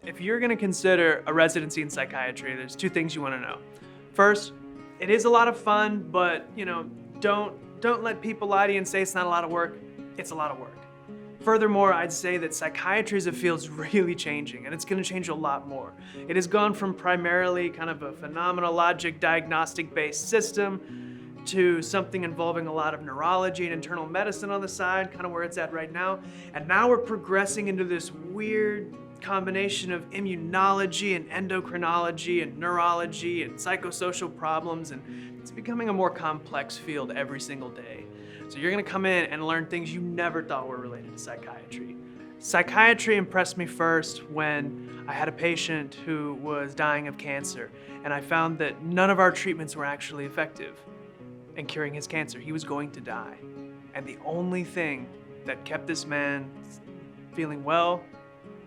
If you're going to consider a residency in psychiatry, there's two things you want to know. First, it is a lot of fun, but don't let people lie to you and say it's not a lot of work. It's a lot of work. Furthermore, I'd say that psychiatry as a field is really changing, and it's going to change a lot more. It has gone from primarily kind of a phenomenologic diagnostic-based system to something involving a lot of neurology and internal medicine on the side, kind of where it's at right now. And now we're progressing into this weird combination of immunology and endocrinology and neurology and psychosocial problems, and it's becoming a more complex field every single day. So you're gonna come in and learn things you never thought were related to psychiatry. Psychiatry impressed me first when I had a patient who was dying of cancer, and I found that none of our treatments were actually effective in curing his cancer. He was going to die. And the only thing that kept this man feeling well,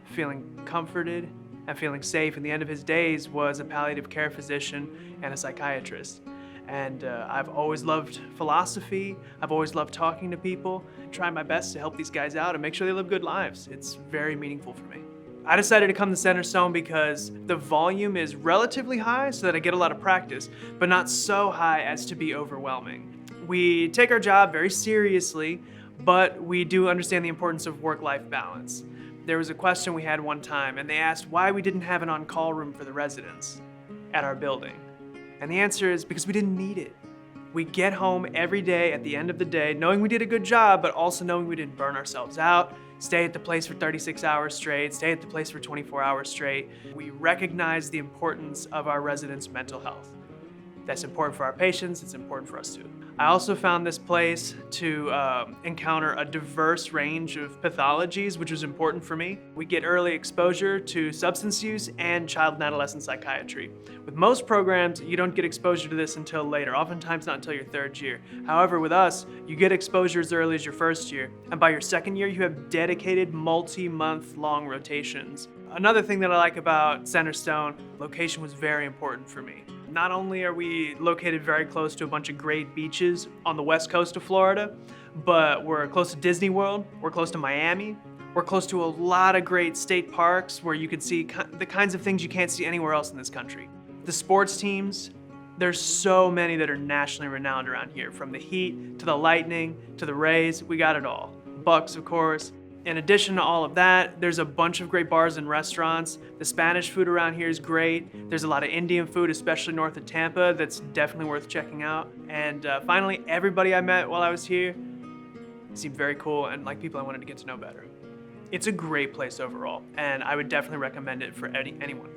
feeling comforted, and feeling safe in the end of his days was a palliative care physician and a psychiatrist. And I've always loved philosophy. I've always loved talking to people, trying my best to help these guys out and make sure they live good lives. It's very meaningful for me. I decided to come to Centerstone because the volume is relatively high so that I get a lot of practice, but not so high as to be overwhelming. We take our job very seriously, but we do understand the importance of work-life balance. There was a question we had one time, and they asked why we didn't have an on-call room for the residents at our building. And the answer is because we didn't need it. We get home every day at the end of the day knowing we did a good job, but also knowing we didn't burn ourselves out, stay at the place for 36 hours straight, stay at the place for 24 hours straight. We recognize the importance of our residents' mental health. That's important for our patients, it's important for us too. I also found this place to encounter a diverse range of pathologies, which was important for me. We get early exposure to substance use and child and adolescent psychiatry. With most programs, you don't get exposure to this until later, oftentimes not until your third year. However, with us, you get exposure as early as your first year, and by your second year, you have dedicated multi-month long rotations. Another thing that I like about Centerstone, location was very important for me. Not only are we located very close to a bunch of great beaches on the west coast of Florida, but we're close to Disney World, we're close to Miami, we're close to a lot of great state parks where you can see the kinds of things you can't see anywhere else in this country. The sports teams, there's so many that are nationally renowned around here, from the Heat to the Lightning to the Rays, we got it all. Bucks, of course. In addition to all of that, there's a bunch of great bars and restaurants. The Spanish food around here is great. There's a lot of Indian food, especially north of Tampa, that's definitely worth checking out. And finally, everybody I met while I was here seemed very cool and like people I wanted to get to know better. It's a great place overall, and I would definitely recommend it for anyone.